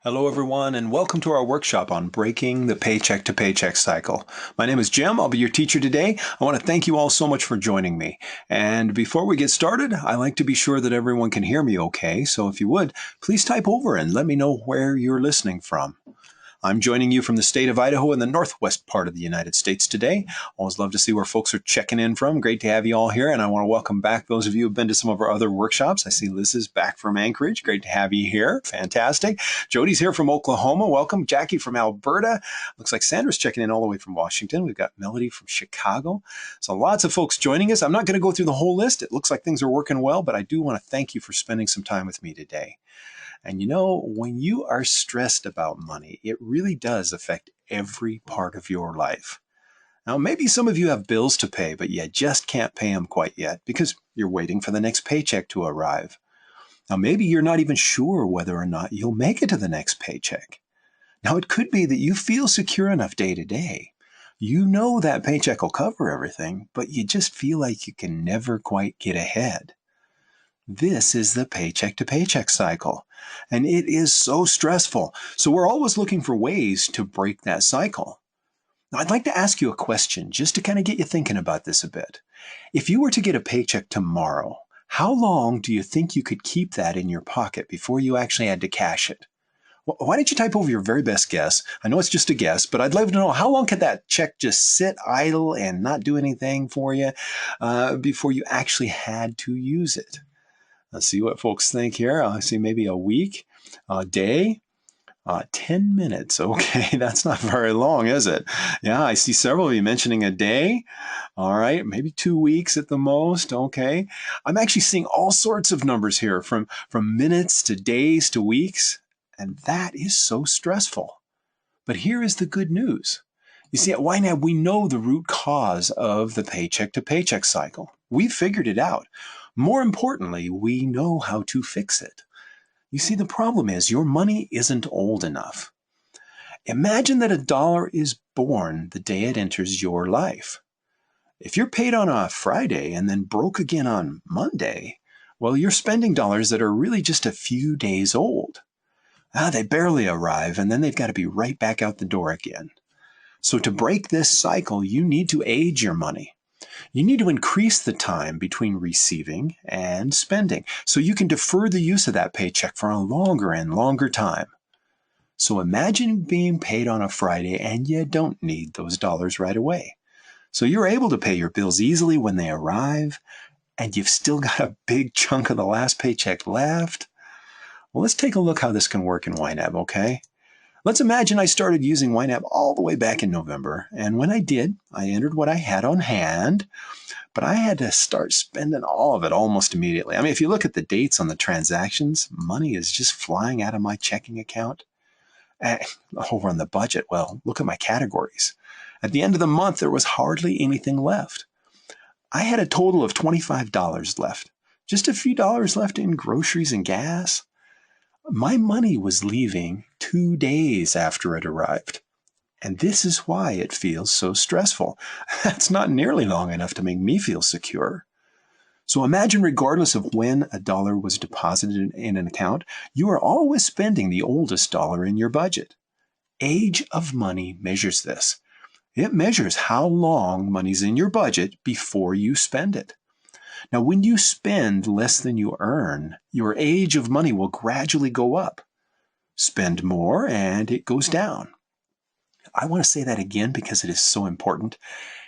Hello, everyone, and welcome to our workshop on breaking the paycheck-to-paycheck cycle. My name is Jim. I'll be your teacher today. I want to thank you all so much for joining me. And before we get started, I like to be sure that everyone can hear me okay. So if you would, please type over and let me know where you're listening from. I'm joining you from the state of Idaho in the northwest part of the United States today. Always love to see where folks are checking in from. Great to have you all here, and I want to welcome back those of you who have been to some of our other workshops. I see Liz is back from Anchorage. Great to have you here. Fantastic. Jody's here from Oklahoma. Welcome. Jackie from Alberta. Looks like Sandra's checking in all the way from Washington. We've got Melody from Chicago. So lots of folks joining us. I'm not going to go through the whole list. It looks like things are working well, but I do want to thank you for spending some time with me today. And you know, when you are stressed about money, it really does affect every part of your life. Now, maybe some of you have bills to pay, but you just can't pay them quite yet because you're waiting for the next paycheck to arrive. Now, maybe you're not even sure whether or not you'll make it to the next paycheck. Now, it could be that you feel secure enough day to day. You know that paycheck will cover everything, but you just feel like you can never quite get ahead. This is the paycheck-to-paycheck cycle, and it is so stressful. So we're always looking for ways to break that cycle. Now, I'd like to ask you a question just to kind of get you thinking about this a bit. If you were to get a paycheck tomorrow, how long do you think you could keep that in your pocket before you actually had to cash it? Why don't you type over your very best guess? I know it's just a guess, but I'd love to know how long could that check just sit idle and not do anything for you before you actually had to use it? Let's see what folks think here. I see maybe a week, a day, 10 minutes. Okay, that's not very long, is it? Yeah, I see several of you mentioning a day. All right, maybe 2 weeks at the most. Okay, I'm actually seeing all sorts of numbers here from minutes to days to weeks, and that is so stressful. But here is the good news. You see, at YNAB, we know the root cause of the paycheck-to-paycheck cycle. We've figured it out. More importantly, we know how to fix it. You see, the problem is your money isn't old enough. Imagine that a dollar is born the day it enters your life. If you're paid on a Friday and then broke again on Monday, well, you're spending dollars that are really just a few days old. They barely arrive, and then they've got to be right back out the door again. So to break this cycle, you need to age your money. You need to increase the time between receiving and spending so you can defer the use of that paycheck for a longer and longer time. So imagine being paid on a Friday and you don't need those dollars right away. So you're able to pay your bills easily when they arrive, and you've still got a big chunk of the last paycheck left. Well, let's take a look how this can work in YNAB, okay? Let's imagine I started using YNAB all the way back in November, and when I did, I entered what I had on hand, but I had to start spending all of it almost immediately. I mean, if you look at the dates on the transactions, money is just flying out of my checking account. Over on the budget, well, look at my categories. At the end of the month, there was hardly anything left. I had a total of $25 left, just a few dollars left in groceries and gas. My money was leaving 2 days after it arrived. And this is why it feels so stressful. That's not nearly long enough to make me feel secure. So imagine, regardless of when a dollar was deposited in an account, you are always spending the oldest dollar in your budget. Age of money measures this. It measures how long money's in your budget before you spend it. Now, when you spend less than you earn, your age of money will gradually go up. Spend more and it goes down. I want to say that again because it is so important.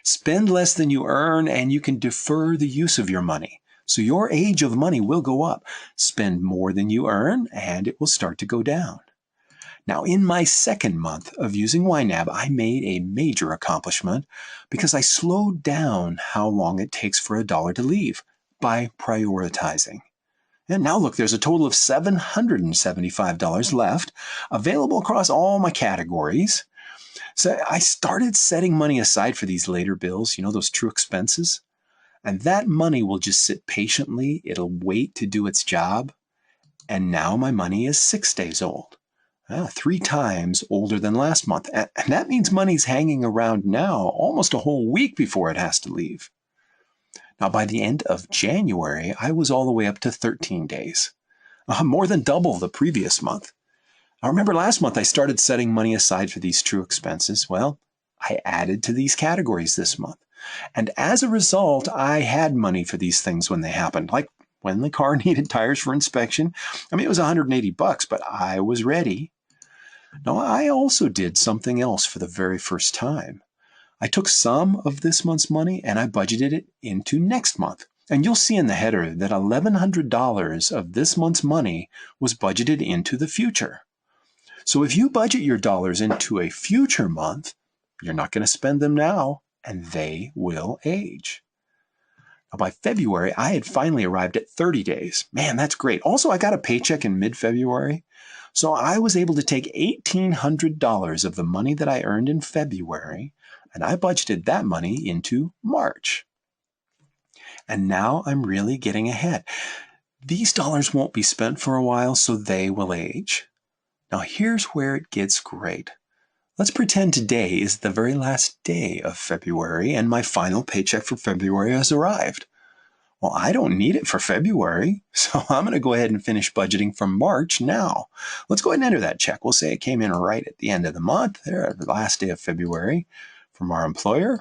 Spend less than you earn and you can defer the use of your money. So your age of money will go up. Spend more than you earn and it will start to go down. Now, in my second month of using YNAB, I made a major accomplishment because I slowed down how long it takes for a dollar to leave by prioritizing. And now look, there's a total of $775 left, available across all my categories. So I started setting money aside for these later bills, you know, those true expenses. And that money will just sit patiently. It'll wait to do its job. And now my money is 6 days old. 3 times older than last month. And that means money's hanging around now almost a whole week before it has to leave. Now, by the end of January, I was all the way up to 13 days, more than double the previous month. I remember last month I started setting money aside for these true expenses. Well, I added to these categories this month. And as a result, I had money for these things when they happened, like when the car needed tires for inspection. I mean, it was $180, but I was ready. Now, I also did something else for the very first time. I took some of this month's money and I budgeted it into next month. And you'll see in the header that $1,100 of this month's money was budgeted into the future. So if you budget your dollars into a future month, you're not going to spend them now, and they will age. Now, by February, I had finally arrived at 30 days. Man, that's great. Also, I got a paycheck in mid-February. So I was able to take $1,800 of the money that I earned in February, and I budgeted that money into March. And now I'm really getting ahead. These dollars won't be spent for a while, so they will age. Now here's where it gets great. Let's pretend today is the very last day of February and my final paycheck for February has arrived. Well, I don't need it for February, so I'm going to go ahead and finish budgeting for March now. Let's go ahead and enter that check. We'll say it came in right at the end of the month, there, the last day of February from our employer.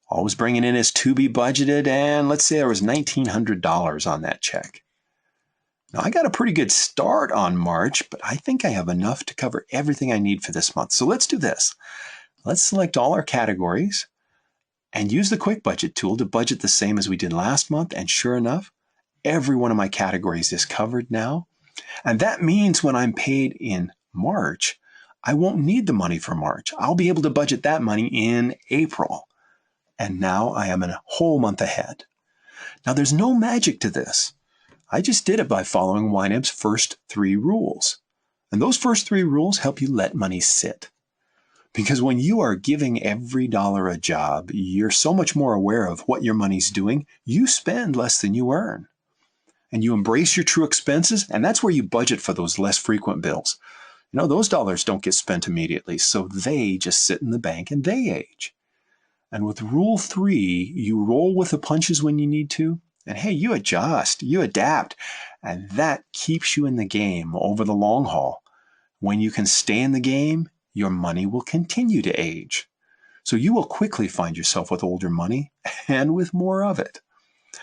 Always bringing in as to be budgeted, and let's say there was $1,900 on that check. Now, I got a pretty good start on March, but I think I have enough to cover everything I need for this month. So let's do this. Let's select all our categories and use the quick budget tool to budget the same as we did last month. And sure enough, every one of my categories is covered now. And that means when I'm paid in March, I won't need the money for March. I'll be able to budget that money in April. And now I am a whole month ahead. Now, there's no magic to this. I just did it by following YNAB's first 3 rules. And those first 3 rules help you let money sit. Because when you are giving every dollar a job, you're so much more aware of what your money's doing, you spend less than you earn. And you embrace your true expenses, and that's where you budget for those less frequent bills. You know, those dollars don't get spent immediately, so they just sit in the bank and they age. And with rule 3, you roll with the punches when you need to. And hey, you adjust, you adapt, and that keeps you in the game over the long haul. When you can stay in the game, your money will continue to age. So you will quickly find yourself with older money and with more of it.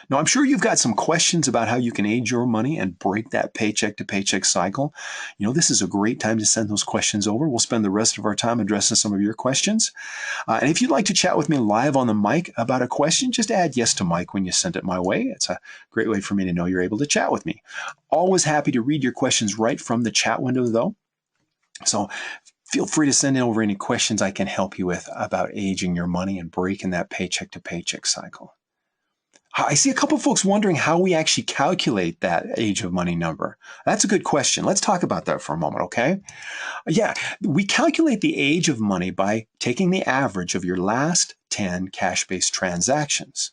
Now, I'm sure you've got some questions about how you can age your money and break that paycheck to paycheck cycle. You know, this is a great time to send those questions over. We'll spend the rest of our time addressing some of your questions. And if you'd like to chat with me live on the mic about a question, just add yes to Mike when you send it my way. It's a great way for me to know you're able to chat with me. Always happy to read your questions right from the chat window, though. So feel free to send in over any questions I can help you with about aging your money and breaking that paycheck to paycheck cycle. I see a couple of folks wondering how we actually calculate that age of money number. That's a good question. Let's talk about that for a moment, okay? Yeah, we calculate the age of money by taking the average of your last 10 cash-based transactions.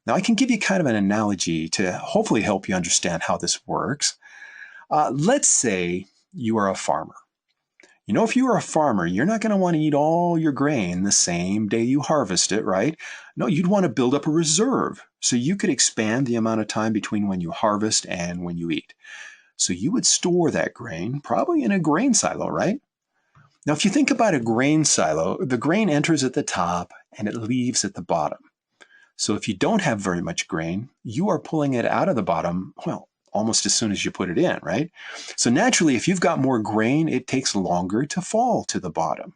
Now, I can give you kind of an analogy to hopefully help you understand how this works. Let's say you are a farmer. You know, if you are a farmer, you're not going to want to eat all your grain the same day you harvest it, right? No, you'd want to build up a reserve so you could expand the amount of time between when you harvest and when you eat. So you would store that grain probably in a grain silo, right? Now, if you think about a grain silo, the grain enters at the top and it leaves at the bottom. So if you don't have very much grain, you are pulling it out of the bottom, well, almost as soon as you put it in, right? So naturally, if you've got more grain, it takes longer to fall to the bottom.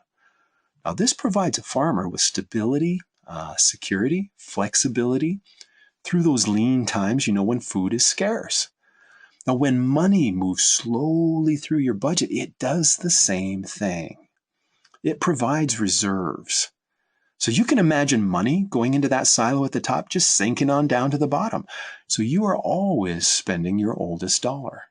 Now, this provides a farmer with stability, security, flexibility through those lean times, you know, when food is scarce. Now, when money moves slowly through your budget, it does the same thing. It provides reserves. So you can imagine money going into that silo at the top, just sinking on down to the bottom. So you are always spending your oldest dollar.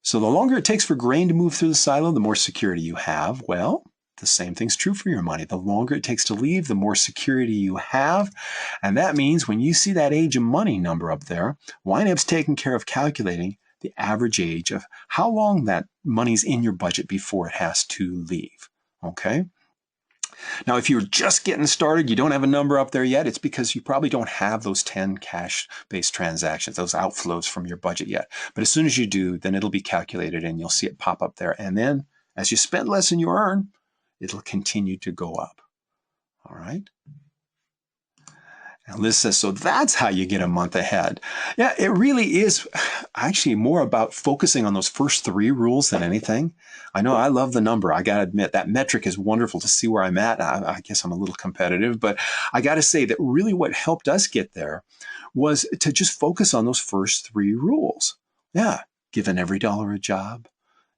So the longer it takes for grain to move through the silo, the more security you have. Well, the same thing's true for your money. The longer it takes to leave, the more security you have. And that means when you see that age of money number up there, YNAB's taking care of calculating the average age of how long that money's in your budget before it has to leave. Okay? Now, if you're just getting started, you don't have a number up there yet, it's because you probably don't have those 10 cash-based transactions, those outflows from your budget yet. But as soon as you do, then it'll be calculated and you'll see it pop up there. And then as you spend less than you earn, it'll continue to go up. All right. And Liz says, so that's how you get a month ahead. Yeah, it really is actually more about focusing on those first 3 rules than anything. I know I love the number. I got to admit that metric is wonderful to see where I'm at. I guess I'm a little competitive, but I got to say that really what helped us get there was to just focus on those first 3 rules. Yeah, giving every dollar a job,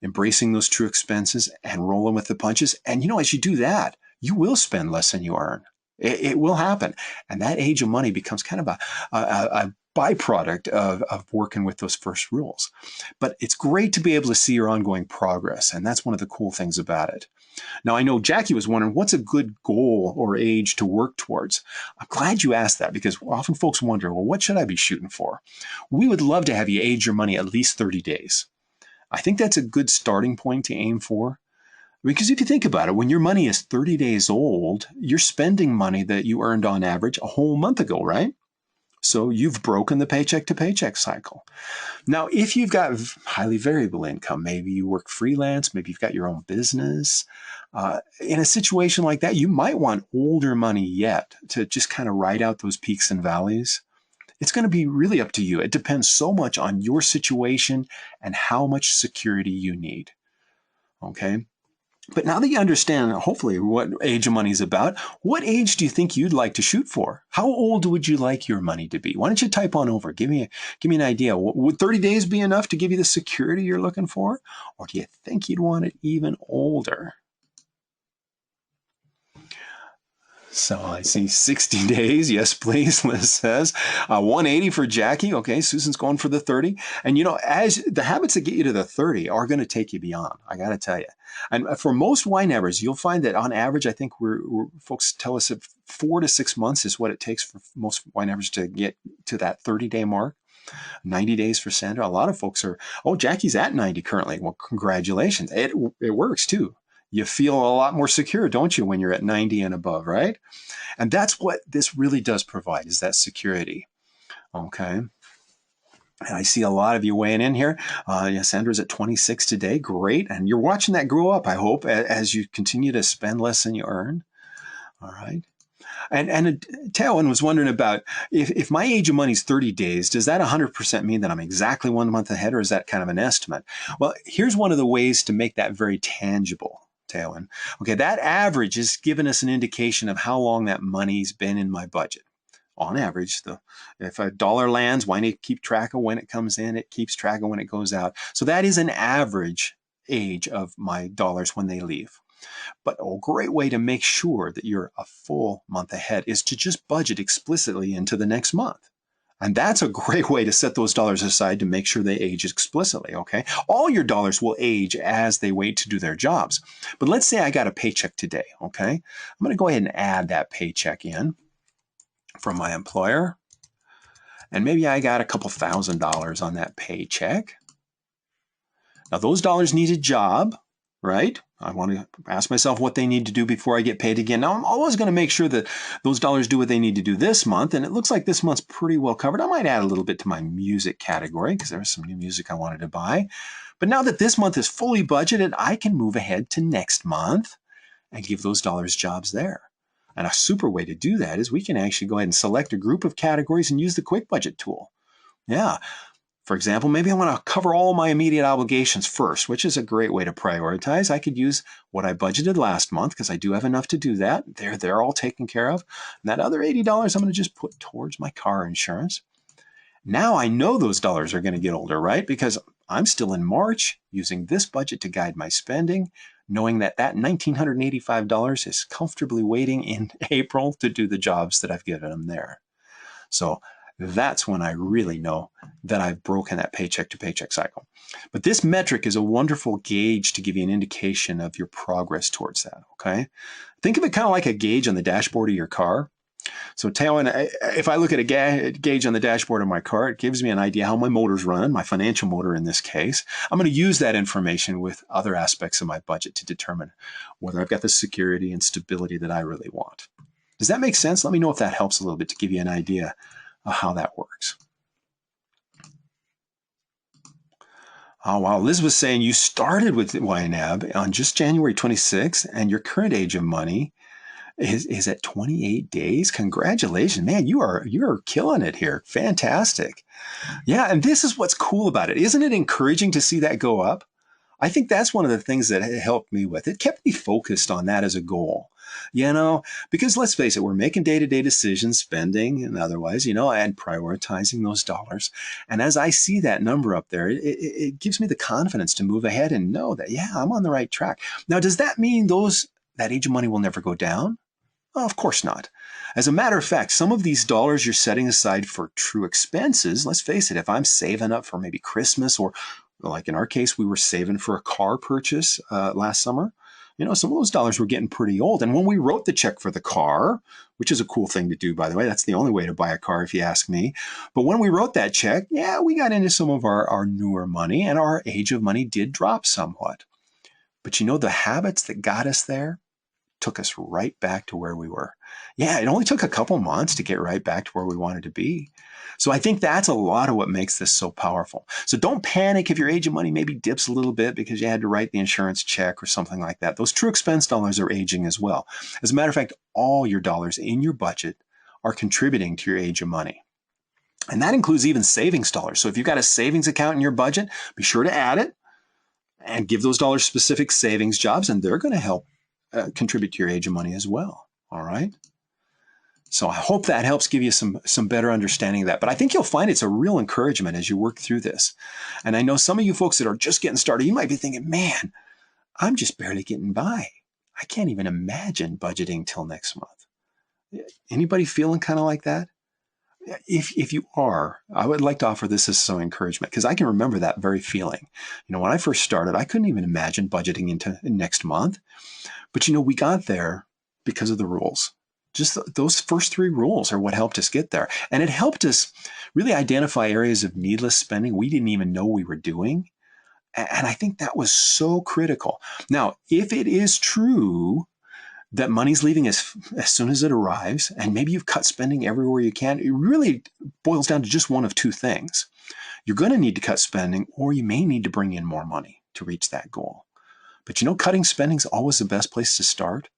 embracing those true expenses and rolling with the punches. And as you do that, you will spend less than you earn. It will happen. And that age of money becomes kind of a byproduct of working with those first rules. But it's great to be able to see your ongoing progress. And that's one of the cool things about it. Now, I know Jackie was wondering, what's a good goal or age to work towards? I'm glad you asked that because often folks wonder, well, what should I be shooting for? We would love to have you age your money at least 30 days. I think that's a good starting point to aim for. Because if you think about it, when your money is 30 days old, you're spending money that you earned on average a whole month ago, right? So you've broken the paycheck to paycheck cycle. Now, if you've got highly variable income, maybe you work freelance, maybe you've got your own business, in a situation like that, you might want older money yet to just kind of ride out those peaks and valleys. It's going to be really up to you. It depends so much on your situation and how much security you need. Okay? But now that you understand, hopefully, what age of money is about, what age do you think you'd like to shoot for? How old would you like your money to be? Why don't you type on over? Give me an idea. Would 30 days be enough to give you the security you're looking for? Or do you think you'd want it even older? So I see 60 days. Yes, please, Liz says. 180 for Jackie. Okay, Susan's going for the 30. And as the habits that get you to the 30 are going to take you beyond, I got to tell you. And for most YNABers, you'll find that on average, I think folks tell us that 4 to 6 months is what it takes for most YNABers to get to that 30-day mark. 90 days for Sandra. A lot of folks Jackie's at 90 currently. Well, congratulations. It works too. You feel a lot more secure, don't you, when you're at 90 and above, right? And that's what this really does provide, is that security. Okay. And I see a lot of you weighing in here. Sandra's at 26 today. Great. And you're watching that grow up, I hope, as you continue to spend less than you earn. All right. And Tailwind was wondering about if my age of money is 30 days, does that 100% mean that I'm exactly 1 month ahead, or is that kind of an estimate? Well, here's one of the ways to make that very tangible. Tailwind. Okay, that average is giving us an indication of how long that money's been in my budget. On average, if a dollar lands, why not keep track of when it comes in? It keeps track of when it goes out. So that is an average age of my dollars when they leave. But a great way to make sure that you're a full month ahead is to just budget explicitly into the next month. And that's a great way to set those dollars aside to make sure they age explicitly, okay? All your dollars will age as they wait to do their jobs. But let's say I got a paycheck today, okay? I'm going to go ahead and add that paycheck in from my employer. And maybe I got a couple $1,000 on that paycheck. Now, those dollars need a job, right? I want to ask myself what they need to do before I get paid again. Now, I'm always going to make sure that those dollars do what they need to do this month, and it looks like this month's pretty well covered. I might add a little bit to my music category because there's some new music I wanted to buy. But now that this month is fully budgeted, I can move ahead to next month and give those dollars jobs there. And a super way to do that is we can actually go ahead and select a group of categories and use the quick budget tool. Yeah. For example, maybe I want to cover all my immediate obligations first, which is a great way to prioritize. I could use what I budgeted last month because I do have enough to do that. They're all taken care of. And that other $80 I'm going to just put towards my car insurance. Now I know those dollars are going to get older, right? Because I'm still in March using this budget to guide my spending, knowing that $1,985 is comfortably waiting in April to do the jobs that I've given them there. So that's when I really know that I've broken that paycheck to paycheck cycle. But this metric is a wonderful gauge to give you an indication of your progress towards that, okay? Think of it kind of like a gauge on the dashboard of your car. So Tailwind, if I look at a gauge on the dashboard of my car, it gives me an idea how my motor's running, my financial motor in this case. I'm going to use that information with other aspects of my budget to determine whether I've got the security and stability that I really want. Does that make sense? Let me know if that helps a little bit to give you an idea of how that works. Oh, wow. Liz was saying you started with YNAB on just January 26th, and your current age of money is at 28 days. Congratulations, man. You're killing it here. Fantastic. Yeah, and this is what's cool about it. Isn't it encouraging to see that go up? I think that's one of the things that it helped me with. It kept me focused on that as a goal, because let's face it, we're making day-to-day decisions, spending and otherwise, and prioritizing those dollars. And as I see that number up there, it gives me the confidence to move ahead and know that, yeah, I'm on the right track. Now, does that mean that age of money will never go down? Well, of course not. As a matter of fact, some of these dollars you're setting aside for true expenses, let's face it, if I'm saving up for maybe Christmas, or like in our case, we were saving for a car purchase last summer, some of those dollars were getting pretty old. And when we wrote the check for the car, which is a cool thing to do, by the way, that's the only way to buy a car if you ask me. But when we wrote that check, yeah, we got into some of our newer money, and our age of money did drop somewhat. But the habits that got us there took us right back to where we were. Yeah, it only took a couple months to get right back to where we wanted to be. So I think that's a lot of what makes this so powerful. So don't panic if your age of money maybe dips a little bit because you had to write the insurance check or something like that. Those true expense dollars are aging as well. As a matter of fact, all your dollars in your budget are contributing to your age of money. And that includes even savings dollars. So if you've got a savings account in your budget, be sure to add it and give those dollars specific savings jobs, and they're going to help contribute to your age of money as well. All right. So I hope that helps give you some better understanding of that. But I think you'll find it's a real encouragement as you work through this. And I know some of you folks that are just getting started, you might be thinking, man, I'm just barely getting by. I can't even imagine budgeting till next month. Anybody feeling kind of like that? If you are, I would like to offer this as some encouragement, because I can remember that very feeling. When I first started, I couldn't even imagine budgeting into next month. But we got there because of the rules. Just those first 3 rules are what helped us get there. And it helped us really identify areas of needless spending we didn't even know we were doing. And I think that was so critical. Now, if it is true that money's leaving as soon as it arrives, and maybe you've cut spending everywhere you can, it really boils down to just one of 2 things. You're going to need to cut spending, or you may need to bring in more money to reach that goal. But cutting spending is always the best place to start.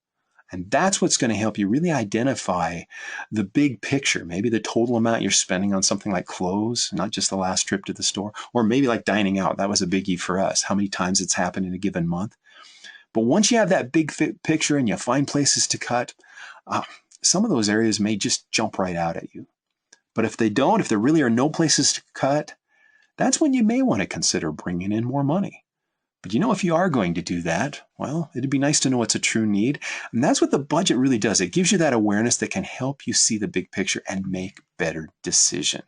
And that's what's going to help you really identify the big picture, maybe the total amount you're spending on something like clothes, not just the last trip to the store, or maybe like dining out. That was a biggie for us, how many times it's happened in a given month. But once you have that big picture and you find places to cut, some of those areas may just jump right out at you. But if they don't, if there really are no places to cut, that's when you may want to consider bringing in more money. But if you are going to do that, well, it'd be nice to know what's a true need. And that's what the budget really does. It gives you that awareness that can help you see the big picture and make better decisions.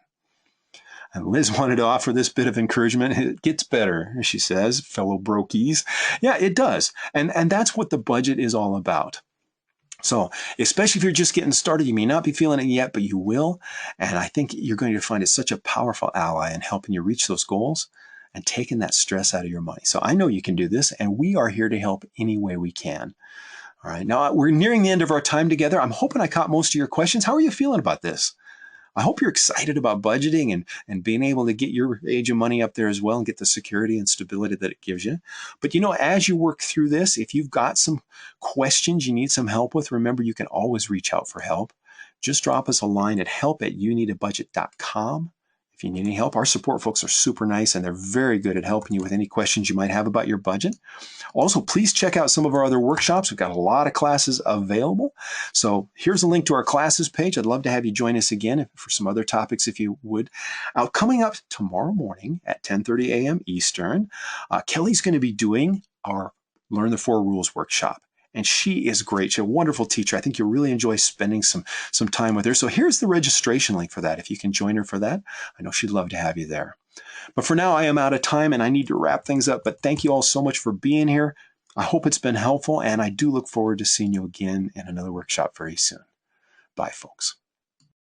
And Liz wanted to offer this bit of encouragement. It gets better, she says, fellow brokies. Yeah, it does. And that's what the budget is all about. So especially if you're just getting started, you may not be feeling it yet, but you will. And I think you're going to find it such a powerful ally in helping you reach those goals and taking that stress out of your money. So I know you can do this, and we are here to help any way we can. All right, now we're nearing the end of our time together. I'm hoping I caught most of your questions. How are you feeling about this? I hope you're excited about budgeting and being able to get your age of money up there as well and get the security and stability that it gives you. But as you work through this, if you've got some questions you need some help with, remember you can always reach out for help. Just drop us a line at help@youneedabudget.com. If you need any help, our support folks are super nice, and they're very good at helping you with any questions you might have about your budget. Also, please check out some of our other workshops. We've got a lot of classes available. So here's a link to our classes page. I'd love to have you join us again for some other topics if you would. Coming up tomorrow morning at 10:30 a.m. Eastern, Kelly's going to be doing our Learn the 4 Rules workshop. And she is great. She's a wonderful teacher. I think you'll really enjoy spending some time with her. So here's the registration link for that. If you can join her for that, I know she'd love to have you there. But for now, I am out of time and I need to wrap things up. But thank you all so much for being here. I hope it's been helpful, and I do look forward to seeing you again in another workshop very soon. Bye, folks.